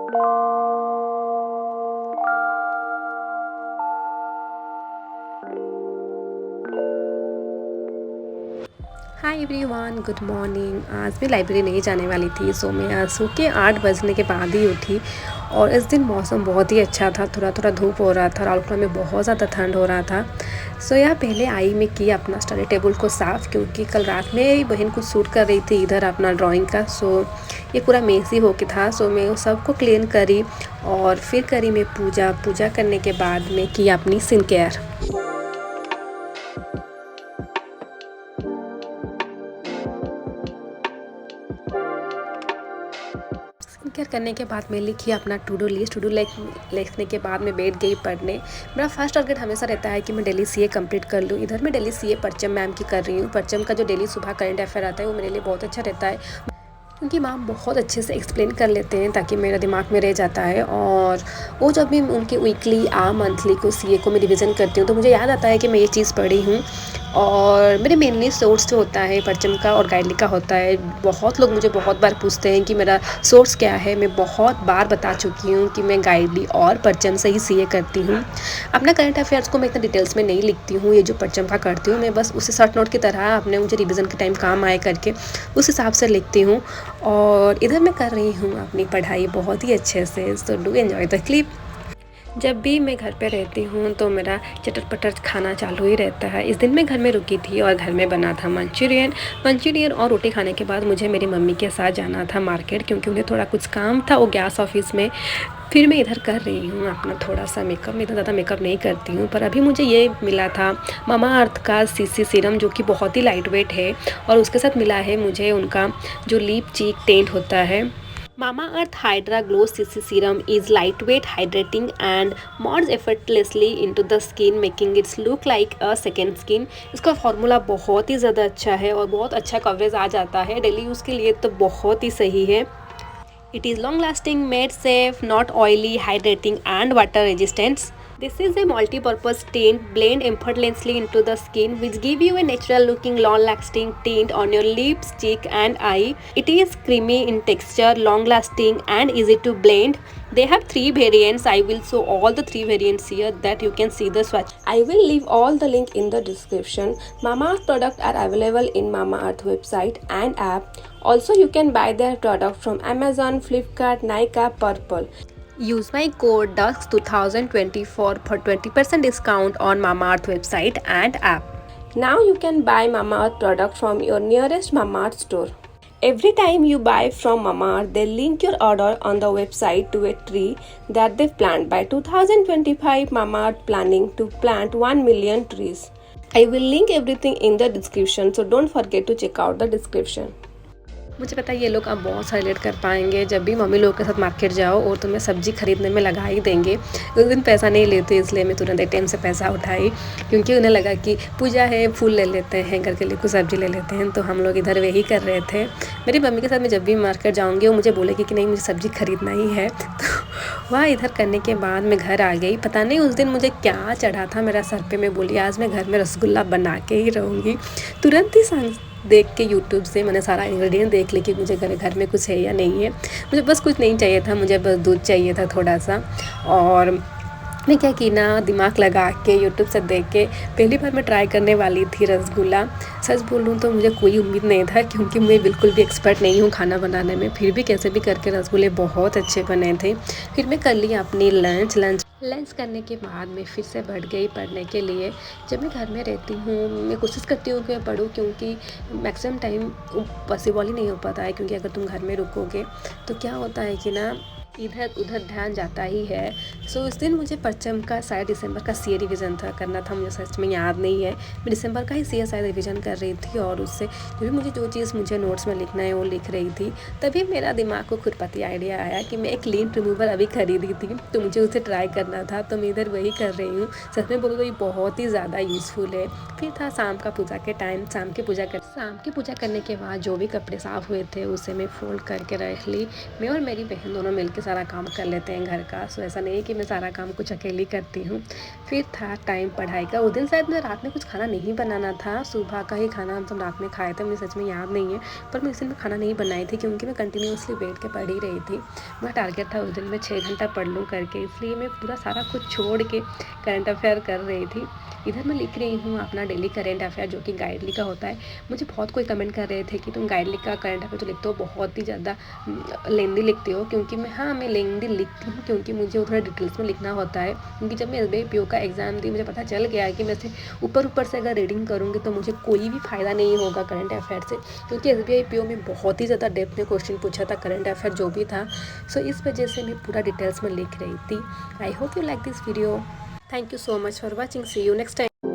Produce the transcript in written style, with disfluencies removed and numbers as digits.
Hi everyone, good morning. आज मैं library नहीं जाने वाली थी, सो मैं आज सो के 8 बजने के बाद ही उठी। और इस दिन मौसम बहुत ही अच्छा था, थोड़ा थोड़ा धूप हो रहा था, राउरकेला में बहुत ज़्यादा ठंड हो रहा था। सो यहाँ पहले आई मैं की अपना स्टडी टेबल को साफ़, क्योंकि कल रात में मेरी बहन कुछ शूट कर रही थी इधर अपना ड्राइंग का। सो ये पूरा मेसी हो के था, सो मैं उस सबको क्लीन करी और फिर करी मैं पूजा। पूजा करने के बाद मैं की अपनी स्किन केयर। स्किन केयर करने के बाद मैं लिखी अपना टू डू लिस्ट। लिखने के बाद मैं बैठ गई पढ़ने। मेरा फर्स्ट टारगेट हमेशा रहता है कि मैं डेली सीए कंप्लीट कर लूँ। इधर मैं डेली सीए परचम मैम की कर रही हूँ। परचम का जो डेली सुबह करंट अफेयर आता है वो मेरे लिए बहुत अच्छा रहता है, क्योंकि मैम बहुत अच्छे से एक्सप्लेन कर लेते हैं ताकि मेरा दिमाग में रह जाता है। और वो जब भी उनके वीकली मंथली को सीए को मैं रिवीजन करती हूँ तो मुझे याद आता है कि मैं ये चीज़ पढ़ी हूँ। और मेरे मेनली सोर्स जो होता है परचम का और गाइडली का होता है। बहुत लोग मुझे बहुत बार पूछते हैं कि मेरा सोर्स क्या है। मैं बहुत बार बता चुकी हूँ कि मैं गाइडली और परचम से ही सीए करती हूँ। अपना करंट अफेयर्स को मैं इतना डिटेल्स में नहीं लिखती हूँ। ये जो परचम का करती हूँ मैं बस उसे शॉर्ट नोट की तरह अपने मुझे रिवीजन के टाइम काम आए करके उस हिसाब से लिखती हूँ। और इधर मैं कर रही हूँ अपनी पढ़ाई बहुत ही अच्छे से। So do enjoy the clip. जब भी मैं घर पे रहती हूँ तो मेरा चटर पटर खाना चालू ही रहता है। इस दिन मैं घर में रुकी थी और घर में बना था मंचूरियन और रोटी खाने के बाद मुझे मेरी मम्मी के साथ जाना था मार्केट, क्योंकि उन्हें थोड़ा कुछ काम था वो गैस ऑफिस में। फिर मैं इधर कर रही हूँ अपना थोड़ा सा मेकअप। मैं इतना ज़्यादा मेकअप नहीं करती हूँ, पर अभी मुझे ये मिला था मामा अर्थ का सीसी सीरम, जो कि बहुत ही लाइट वेट है। और उसके साथ मिला है मुझे उनका जो लिप चीक टेंट होता है। Mamaearth Hydra Glow CC Serum is lightweight, hydrating and mods effortlessly into the skin, making it look like a second skin। इसका फॉर्मूला बहुत ही ज़्यादा अच्छा है और बहुत अच्छा कवरेज आ जाता है डेली यूज़ के लिए, तो बहुत ही सही है। It is long lasting, made safe, not oily, hydrating and water resistant। This is a multi-purpose tint blend effortlessly into the skin, which give you a natural looking long lasting tint on your lips, cheek and eye. It is creamy in texture, long lasting and easy to blend. They have 3 variants. I will show all the 3 variants here that you can see the swatch. I will leave all the link in the description. Mamaearth products are available in Mamaearth website and app. Also, you can buy their product from Amazon, Flipkart, Nykaa, Purple. Use my code DUSK2024 for 20% discount on Mamaearth website and app. Now you can buy Mamaearth product from your nearest Mamaearth store. Every time you buy from Mamaearth, they link your order on the website to a tree that they've planted. By 2025, Mamaearth planning to plant 1 million trees. I will link everything in the description, so don't forget to check out the description. मुझे पता है ये लोग अब बहुत सारे relate कर पाएंगे। जब भी मम्मी लोग के साथ मार्केट जाओ और तुम्हें सब्ज़ी खरीदने में लगा ही देंगे। उस दिन पैसा नहीं लेते, इसलिए मैं तुरंत एटीएम से पैसा उठाई, क्योंकि उन्हें लगा कि पूजा है, फूल ले लेते हैं, घर के लिए कुछ सब्ज़ी ले लेते हैं। तो हम लोग इधर वही कर रहे थे। मेरी मम्मी के साथ मैं जब भी मार्केट जाऊँगी वो मुझे बोलेगी कि नहीं मुझे सब्ज़ी खरीदना ही है। तो वह इधर करने के बाद मैं घर आ गई। पता नहीं उस दिन मुझे क्या चढ़ा था मेरा सर पे। मैं बोली आज मैं घर में रसगुल्ला बना के ही रहूँगी। तुरंत ही देख के यूट्यूब से मैंने सारा इंग्रेडिएंट देख ली कि मुझे घर में कुछ है या नहीं है। मुझे बस कुछ नहीं चाहिए था, मुझे बस दूध चाहिए था थोड़ा सा। और मैं क्या की ना दिमाग लगा के यूट्यूब से देख के पहली बार मैं ट्राई करने वाली थी रसगुल्ला। सच बोलूँ तो मुझे कोई उम्मीद नहीं था, क्योंकि मैं बिल्कुल भी एक्सपर्ट नहीं हूँ खाना बनाने में। फिर भी कैसे भी करके रसगुल्ले बहुत अच्छे बने थे। फिर मैं कर ली अपनी लंच करने के बाद मैं फिर से बढ़ गई पढ़ने के लिए। जब मैं घर में रहती हूँ मैं कोशिश करती हूँ कि मैं पढूँ, क्योंकि मैक्सिमम टाइम पॉसिबल ही नहीं हो पाता है। क्योंकि अगर तुम घर में रुकोगे तो क्या होता है कि ना इधर उधर ध्यान जाता ही है। सो उस दिन मुझे परचम का शायद दिसंबर का सीए रिवीजन करना था, मुझे सच में याद नहीं है। मैं दिसंबर का ही सीए शायद रिवीजन कर रही थी और उससे जो चीज़ मुझे नोट्स में लिखना है वो लिख रही थी। तभी मेरा दिमाग को खुरपती आइडिया आया कि मैं एक लिंट रिमूवर अभी खरीदी थी, तो मुझे उसे ट्राई करना था। तो मैं इधर वही कर रही हूँ। सच में बोलूँ तो ये बहुत ही ज़्यादा यूज़फुल है। फिर था शाम का पूजा के टाइम। शाम की पूजा करने के बाद जो भी कपड़े साफ़ हुए थे उसे मैं फोल्ड करके रख ली। मैं और मेरी बहन दोनों मिलकर सारा काम कर लेते हैं घर का। सो ऐसा नहीं है कि मैं सारा काम कुछ अकेली करती हूँ। फिर था टाइम पढ़ाई का। उस दिन शायद मैं रात में कुछ खाना नहीं बनाना था, सुबह का ही खाना हम सब रात में खाए थे, मुझे सच में याद नहीं है। पर मैं इस दिन में खाना नहीं बनाई थी क्योंकि मैं कंटिन्यूसली बैठ के पढ़ ही रही थी। मेरा टारगेट था उस दिन में 6 घंटा पढ़ लूँ करके, इसलिए मैं पूरा सारा कुछ छोड़ के करंट अफेयर कर रही थी। इधर मैं लिख रही हूँ अपना डेली करंट अफेयर जो कि गाइडली का होता है। मुझे बहुत कोई कमेंट कर रहे थे कि तुम गाइडली का करंट अफेयर जो लिखते हो बहुत ही ज़्यादा लेंदी लिखते हो, क्योंकि मैं लेंदी लिखती हूँ क्योंकि मुझे थोड़ा डिटेल्स में लिखना होता है। क्योंकि जब मैं SBI PO का एग्ज़ाम दी मुझे पता चल गया कि मैं से ऊपर से अगर रीडिंग करूँगी तो मुझे कोई भी फ़ायदा नहीं होगा करंट अफेयर से, क्योंकि SBI PO में बहुत ही ज़्यादा डेप्थ में क्वेश्चन पूछा था करंट अफेयर जो भी था। सो इस वजह से मैं पूरा डिटेल्स में लिख रही थी। I hope you like this video. Thank you so much for watching. See you next time.